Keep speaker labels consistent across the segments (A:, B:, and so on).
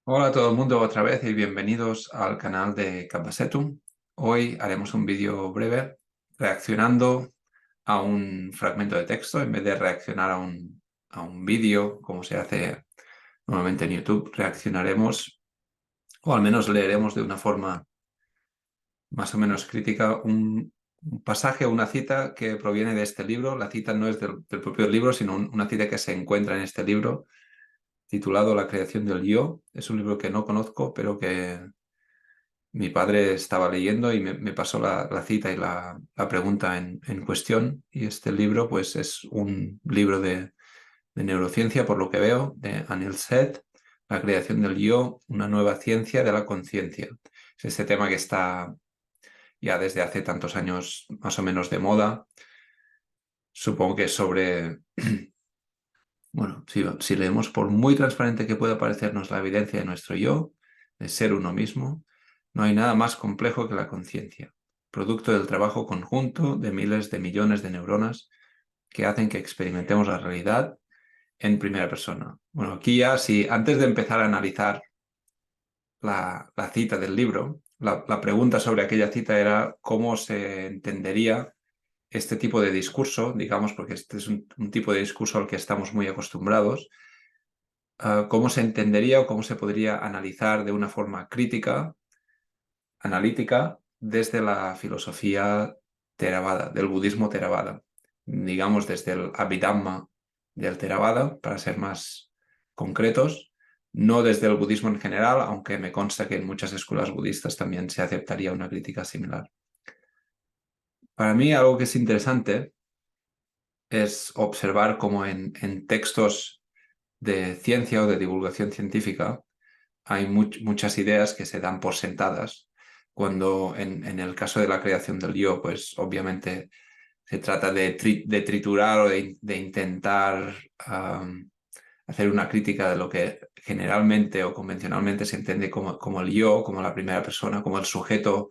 A: Hola a todo el mundo otra vez y bienvenidos al canal de Capmacetum. Hoy haremos un vídeo breve reaccionando a un fragmento de texto en vez de reaccionar a un vídeo como se hace normalmente en YouTube. Reaccionaremos o al menos leeremos de una forma más o menos crítica un pasaje o una cita que proviene de este libro. La cita no es del propio libro, sino una cita que se encuentra en este libro titulado La creación del yo. Es un libro que no conozco, pero que mi padre estaba leyendo y me pasó la cita y la pregunta en cuestión. Y este libro, pues, es un libro de neurociencia, por lo que veo, de Anil Seth, La creación del yo, una nueva ciencia de la conciencia. Es este tema que está ya desde hace tantos años más o menos de moda. Supongo que es sobre, bueno, si leemos, por muy transparente que pueda parecernos la evidencia de nuestro yo, de ser uno mismo, no hay nada más complejo que la conciencia, producto del trabajo conjunto de miles de millones de neuronas que hacen que experimentemos la realidad en primera persona. Bueno, aquí ya, si antes de empezar a analizar la cita del libro, la pregunta sobre aquella cita era cómo se entendería este tipo de discurso, digamos, porque este es un tipo de discurso al que estamos muy acostumbrados. ¿Cómo se entendería o cómo se podría analizar de una forma crítica, analítica, desde la filosofía Theravada, del budismo Theravada? Digamos, desde el Abhidhamma del Theravada, para ser más concretos, no desde el budismo en general, aunque me consta que en muchas escuelas budistas también se aceptaría una crítica similar. Para mí, algo que es interesante es observar cómo en textos de ciencia o de divulgación científica hay muchas ideas que se dan por sentadas, cuando en el caso de la creación del yo, pues obviamente se trata de triturar o de intentar hacer una crítica de lo que generalmente o convencionalmente se entiende como el yo, como la primera persona, como el sujeto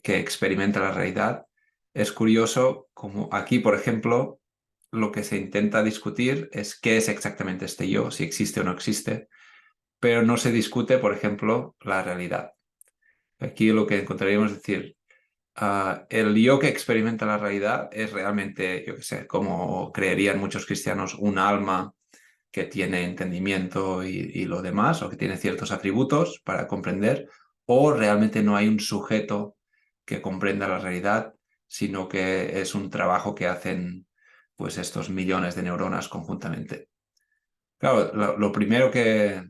A: que experimenta la realidad. Es curioso como aquí, por ejemplo, lo que se intenta discutir es qué es exactamente este yo, si existe o no existe, pero no se discute, por ejemplo, la realidad. Aquí lo que encontraríamos es decir, el yo que experimenta la realidad es realmente, yo qué sé, como creerían muchos cristianos, un alma que tiene entendimiento y lo demás, o que tiene ciertos atributos para comprender, o realmente no hay un sujeto que comprenda la realidad, sino que es un trabajo que hacen pues estos millones de neuronas conjuntamente. Claro, lo primero que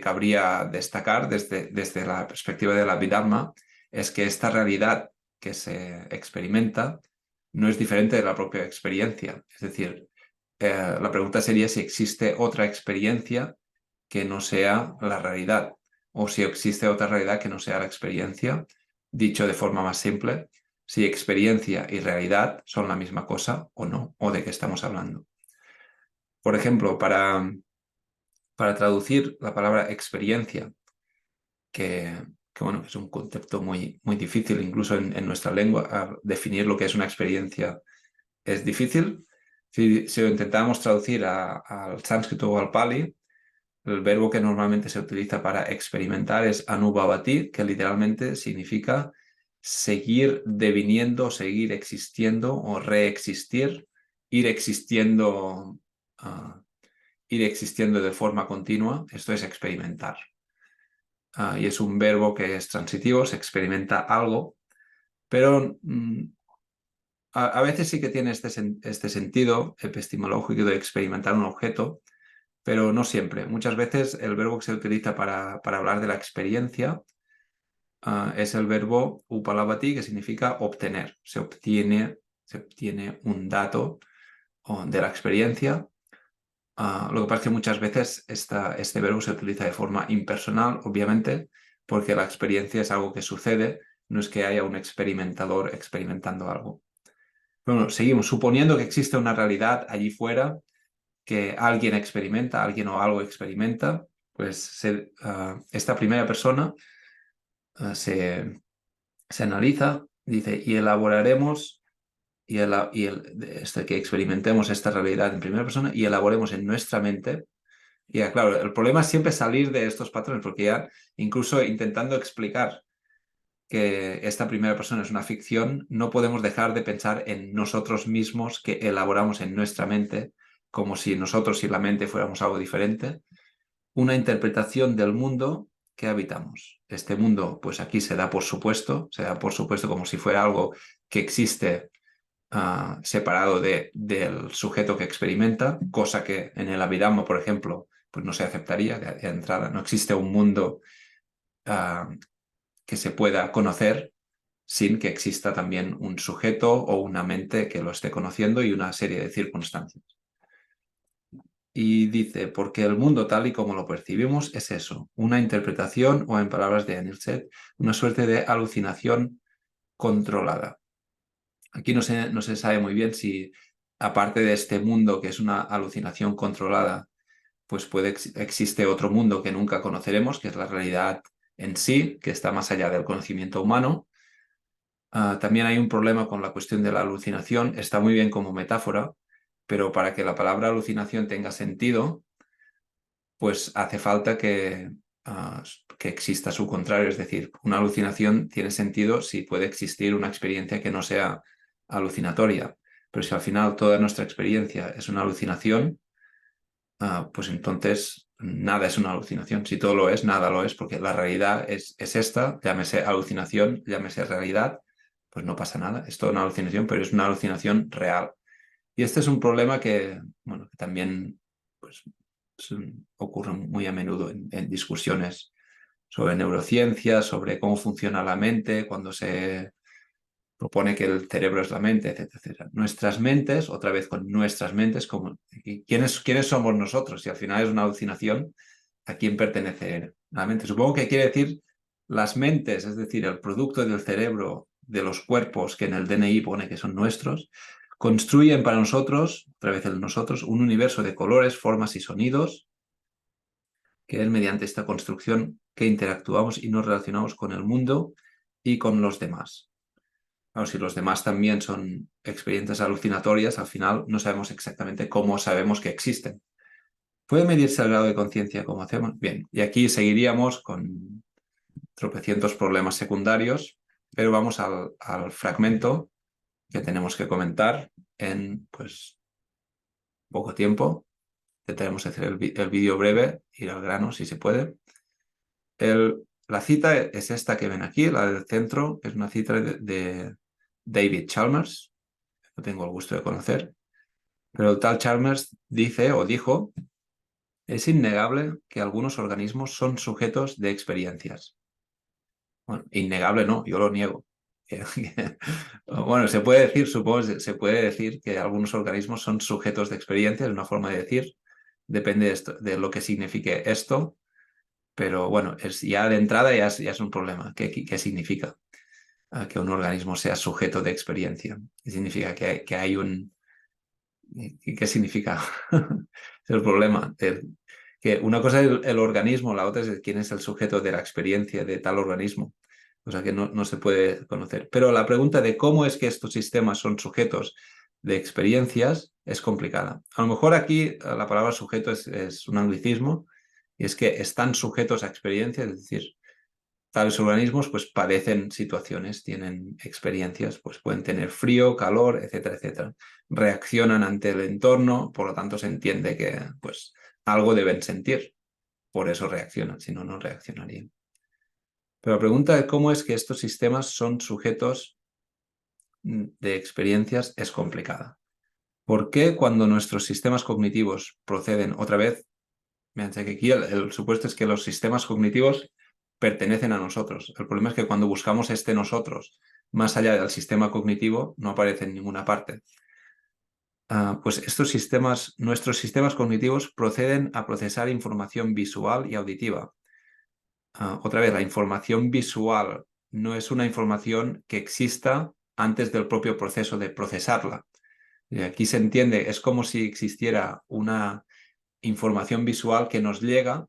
A: cabría destacar desde la perspectiva de la Abhidhamma es que esta realidad que se experimenta no es diferente de la propia experiencia. Es decir, la pregunta sería si existe otra experiencia que no sea la realidad, o si existe otra realidad que no sea la experiencia. Dicho de forma más simple, si experiencia y realidad son la misma cosa o no, o de qué estamos hablando. Por ejemplo, para traducir la palabra experiencia, bueno, es un concepto muy difícil, incluso en nuestra lengua, definir lo que es una experiencia es difícil. Si lo intentamos traducir al sánscrito o al pali, el verbo que normalmente se utiliza para experimentar es anubhavati, que literalmente significa seguir deviniendo, seguir existiendo o reexistir, ir existiendo, ah, ir existiendo de forma continua. Esto es experimentar. Y es un verbo que es transitivo, se experimenta algo, pero a veces sí que tiene este sentido epistemológico de experimentar un objeto, pero no siempre. Muchas veces el verbo que se utiliza para hablar de la experiencia es el verbo upalabhati, que significa obtener. Se obtiene un dato de la experiencia. Lo que pasa es que muchas veces este verbo se utiliza de forma impersonal, obviamente, porque la experiencia es algo que sucede, no es que haya un experimentador experimentando algo. Bueno, seguimos. Suponiendo que existe una realidad allí fuera, que alguien experimenta, alguien o algo experimenta, pues esta primera persona se analiza, dice, y elaboraremos, que experimentemos esta realidad en primera persona y elaboremos en nuestra mente Ya, claro, el problema es siempre salir de estos patrones, porque ya incluso intentando explicar que esta primera persona es una ficción, no podemos dejar de pensar en nosotros mismos que elaboramos en nuestra mente, como si nosotros y la mente fuéramos algo diferente, una interpretación del mundo que habitamos. Este mundo, pues aquí se da por supuesto como si fuera algo que existe separado del sujeto que experimenta, cosa que en el Abhidhamma, por ejemplo, pues no se aceptaría de entrada. No existe un mundo ah, que se pueda conocer sin que exista también un sujeto o una mente que lo esté conociendo y una serie de circunstancias. Y dice, porque el mundo tal y como lo percibimos es eso, una interpretación o en palabras de Anilset, una suerte de alucinación controlada. Aquí no se sabe muy bien si, aparte de este mundo que es una alucinación controlada, pues existe otro mundo que nunca conoceremos, que es la realidad en sí, que está más allá del conocimiento humano. También hay un problema con la cuestión de la alucinación. Está muy bien como metáfora, pero para que la palabra alucinación tenga sentido, pues hace falta que exista su contrario. Es decir, una alucinación tiene sentido si puede existir una experiencia que no sea alucinatoria. Pero si al final toda nuestra experiencia es una alucinación, pues entonces nada es una alucinación. Si todo lo es, nada lo es, porque la realidad es esta, llámese alucinación, llámese realidad, pues no pasa nada. Es toda una alucinación, pero es una alucinación real. Y este es un problema que, bueno, que también pues, ocurre muy a menudo en discusiones sobre neurociencia, sobre cómo funciona la mente, cuando se propone que el cerebro es la mente, etcétera, etcétera. Nuestras mentes, otra vez con nuestras mentes, como, ¿quiénes somos nosotros? Si al final es una alucinación, ¿a quién pertenece la mente? Supongo que quiere decir las mentes, es decir, el producto del cerebro, de los cuerpos que en el DNI pone que son nuestros, construyen para nosotros, otra vez el nosotros, un universo de colores, formas y sonidos, que es mediante esta construcción que interactuamos y nos relacionamos con el mundo y con los demás. Claro, si los demás también son experiencias alucinatorias, al final no sabemos exactamente cómo sabemos que existen. ¿Puede medirse el grado de conciencia como hacemos? Bien, y aquí seguiríamos con tropecientos problemas secundarios, pero vamos al fragmento que tenemos que comentar en pues poco tiempo. Intentaremos hacer el vídeo breve, ir al grano si se puede. La cita es esta que ven aquí, la del centro, es una cita de David Chalmers, que tengo el gusto de conocer, pero el tal Chalmers dice o dijo, es innegable que algunos organismos son sujetos de experiencias. Bueno, innegable no, yo lo niego. Bueno, se puede decir, supongo, se puede decir que algunos organismos son sujetos de experiencias, es una forma de decir, depende de lo que signifique esto, pero bueno, ya de entrada ya es un problema. ¿Qué significa que un organismo sea sujeto de experiencia? ¿Qué significa que hay un... ¿Qué significa? Es el problema. Que una cosa es el organismo, la otra es quién es el sujeto de la experiencia de tal organismo. O sea que no se puede conocer. Pero la pregunta de cómo es que estos sistemas son sujetos de experiencias es complicada. A lo mejor aquí la palabra sujeto es un anglicismo y es que están sujetos a experiencias, es decir, tales organismos pues padecen situaciones, tienen experiencias, pues pueden tener frío, calor, etcétera, etcétera. Reaccionan ante el entorno, por lo tanto se entiende que pues algo deben sentir, por eso reaccionan, si no, no reaccionarían. Pero la pregunta de cómo es que estos sistemas son sujetos de experiencias es complicada. ¿Por qué cuando nuestros sistemas cognitivos proceden otra vez? Fíjense que aquí el supuesto es que los sistemas cognitivos pertenecen a nosotros. El problema es que cuando buscamos este nosotros más allá del sistema cognitivo no aparece en ninguna parte. Pues nuestros sistemas cognitivos proceden a procesar información visual y auditiva. Otra vez, la información visual no es una información que exista antes del propio proceso de procesarla. Y aquí se entiende, es como si existiera una información visual que nos llega,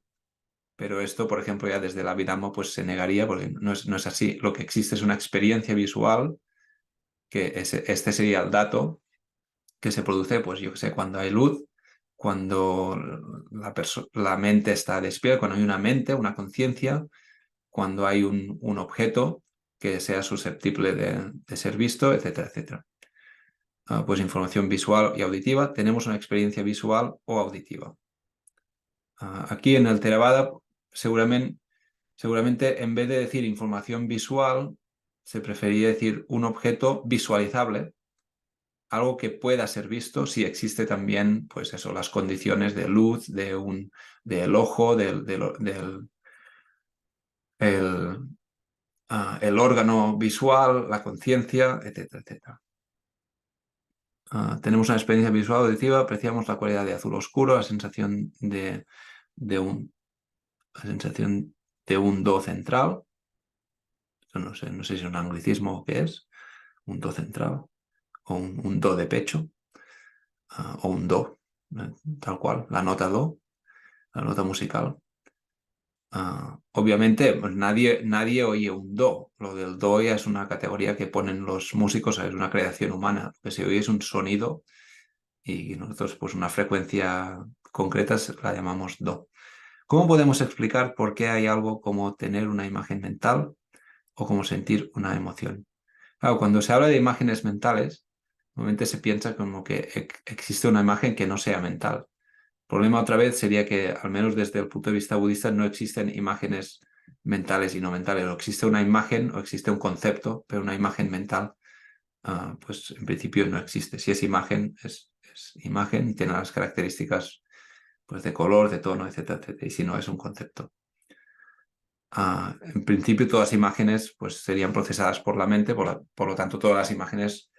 A: pero esto, por ejemplo, ya desde el Abhidhamma pues se negaría porque no es así. Lo que existe es una experiencia visual, que este sería el dato que se produce, pues yo que sé, cuando hay luz, cuando la mente está despierta, cuando hay una mente, una conciencia, cuando hay un objeto que sea susceptible de ser visto, etcétera, etcétera. Pues información visual y auditiva. Tenemos una experiencia visual o auditiva. Aquí en el Theravada seguramente en vez de decir información visual, se prefería decir un objeto visualizable, algo que pueda ser visto si existe también, pues eso, las condiciones de luz, del ojo, el órgano visual, la conciencia, etcétera, etcétera. Tenemos una experiencia visual auditiva, apreciamos la cualidad de azul oscuro, la sensación de un do central. No sé si es un anglicismo o qué es, un do central, o un do de pecho, o un do, tal cual, la nota do, la nota musical. Obviamente, pues nadie oye un do. Lo del do ya es una categoría que ponen los músicos, es una creación humana. Lo que se oye es un sonido y nosotros, pues una frecuencia concreta la llamamos do. ¿Cómo podemos explicar por qué hay algo como tener una imagen mental o como sentir una emoción? Claro, cuando se habla de imágenes mentales, normalmente se piensa como que existe una imagen que no sea mental. El problema otra vez sería que, al menos desde el punto de vista budista, no existen imágenes mentales y no mentales. O existe una imagen o existe un concepto, pero una imagen mental, pues en principio no existe. Si es imagen, es imagen y tiene las características pues, de color, de tono, etcétera, etcétera. Y si no, es un concepto. En principio, todas las imágenes pues, serían procesadas por la mente, por lo tanto, todas las imágenes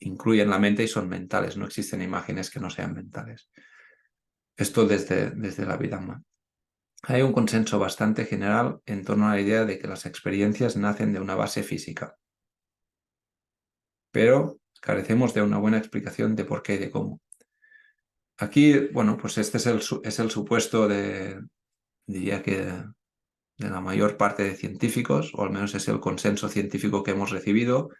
A: incluyen la mente y son mentales. No existen imágenes que no sean mentales. Esto desde la Abhidhamma. Hay un consenso bastante general en torno a la idea de que las experiencias nacen de una base física, pero carecemos de una buena explicación de por qué y de cómo. Aquí, bueno, pues este es el supuesto diría que de la mayor parte de científicos, o al menos es el consenso científico que hemos recibido,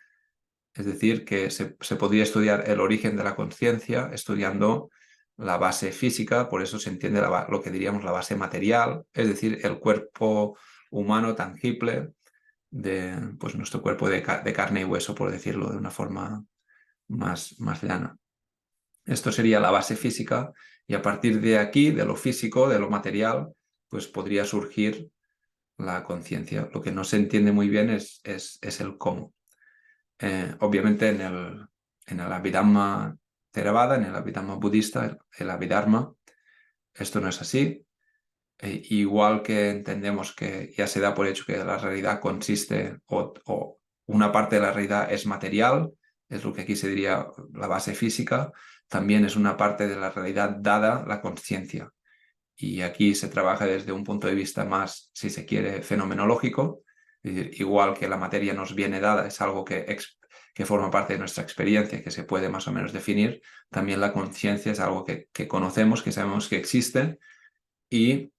A: es decir, que se podría estudiar el origen de la conciencia estudiando la base física, por eso se entiende lo que diríamos la base material, es decir, el cuerpo humano tangible de pues, nuestro cuerpo de carne y hueso, por decirlo de una forma más llana. Esto sería la base física y a partir de aquí, de lo físico, de lo material, pues podría surgir la conciencia. Lo que no se entiende muy bien es el cómo. Obviamente en el Abhidhamma Theravada, en el Abhidhamma budista, el Abhidharma, esto no es así. Igual que entendemos que ya se da por hecho que la realidad consiste o una parte de la realidad es material, es lo que aquí se diría la base física, también es una parte de la realidad dada la conciencia. Y aquí se trabaja desde un punto de vista más, si se quiere, fenomenológico, es decir, igual que la materia nos viene dada, es algo que forma parte de nuestra experiencia, que se puede más o menos definir, también la conciencia es algo que conocemos, que sabemos que existe y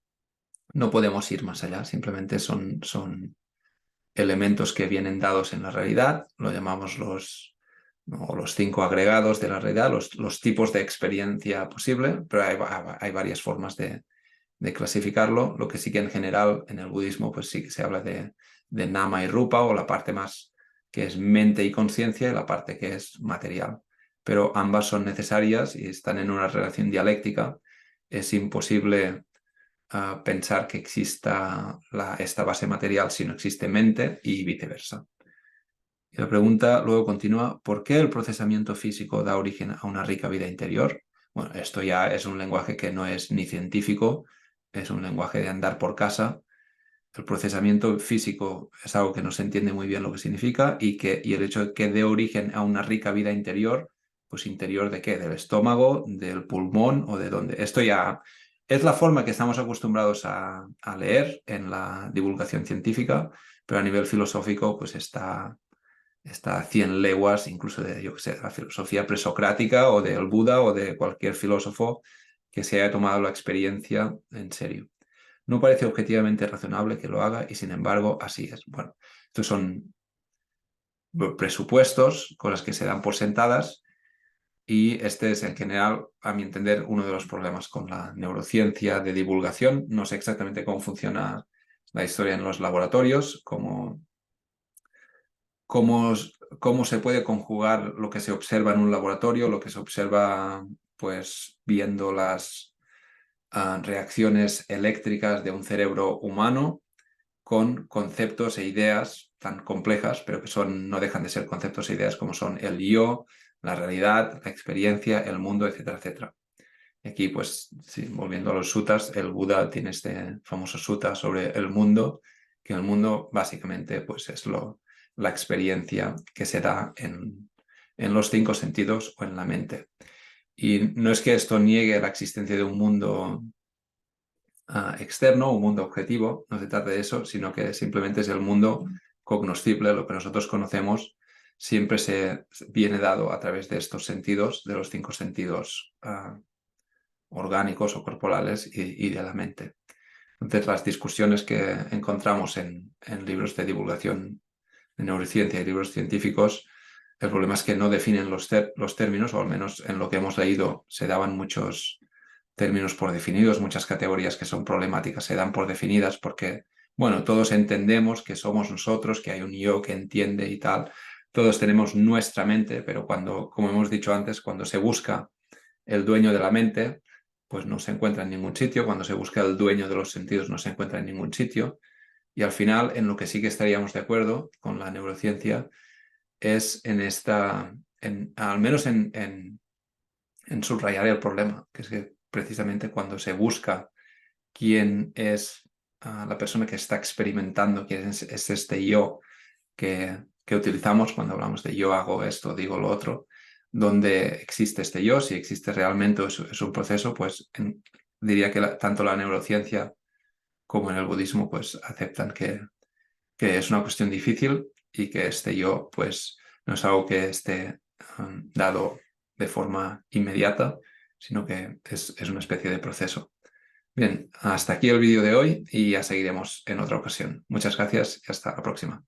A: no podemos ir más allá, simplemente son elementos que vienen dados en la realidad, lo llamamos los 5 agregados de la realidad, los tipos de experiencia posible, pero hay varias formas de clasificarlo. Lo que sí que en general en el budismo pues sí que se habla de nama y rupa, o la parte más que es mente y conciencia y la parte que es material. Pero ambas son necesarias y están en una relación dialéctica. Es imposible pensar que exista esta base material si no existe mente y viceversa. Y la pregunta luego continúa, ¿por qué el procesamiento físico da origen a una rica vida interior? Bueno, esto ya es un lenguaje que no es ni científico, es un lenguaje de andar por casa. El procesamiento físico es algo que no se entiende muy bien lo que significa y el hecho de que dé origen a una rica vida interior, pues interior ¿de qué? ¿Del estómago, del pulmón o de dónde? Esto ya es la forma que estamos acostumbrados a leer en la divulgación científica, pero a nivel filosófico pues está a 100 leguas incluso de, yo que sé, la filosofía presocrática o del Buda o de cualquier filósofo que se haya tomado la experiencia en serio. No parece objetivamente razonable que lo haga y sin embargo así es. Bueno, estos son presupuestos, cosas que se dan por sentadas Y este es, en general, a mi entender, uno de los problemas con la neurociencia de divulgación. No sé exactamente cómo funciona la historia en los laboratorios, cómo se puede conjugar lo que se observa en un laboratorio, lo que se observa pues viendo las reacciones eléctricas de un cerebro humano con conceptos e ideas tan complejas, pero que no dejan de ser conceptos e ideas como son el yo, la realidad, la experiencia, el mundo, etcétera, etcétera. Y aquí, pues, sí, volviendo a los suttas, el Buda tiene este famoso sutta sobre el mundo, que el mundo básicamente pues, es la experiencia que se da en los 5 sentidos o en la mente. Y no es que esto niegue la existencia de un mundo externo, un mundo objetivo, no se trata de eso, sino que simplemente es el mundo cognoscible, lo que nosotros conocemos, siempre se viene dado a través de estos sentidos, de los 5 sentidos orgánicos o corporales y de la mente. Entonces, las discusiones que encontramos en libros de divulgación de neurociencia y libros científicos, el problema es que no definen los términos, o al menos en lo que hemos leído se daban muchos términos por definidos, muchas categorías que son problemáticas se dan por definidas porque, bueno, todos entendemos que somos nosotros, que hay un yo que entiende y tal, todos tenemos nuestra mente, pero cuando, como hemos dicho antes, cuando se busca el dueño de la mente, pues no se encuentra en ningún sitio, cuando se busca el dueño de los sentidos no se encuentra en ningún sitio, y al final en lo que sí que estaríamos de acuerdo con la neurociencia es al menos en subrayar el problema, que es que precisamente cuando se busca quién es la persona que está experimentando, quién es este yo que utilizamos cuando hablamos de yo hago esto, digo lo otro, donde existe este yo, si existe realmente, es un proceso, pues diría que tanto la neurociencia como en el budismo pues aceptan que es una cuestión difícil y que este yo pues no es algo que esté dado de forma inmediata, sino que es una especie de proceso. Bien, hasta aquí el vídeo de hoy y ya seguiremos en otra ocasión. Muchas gracias y hasta la próxima.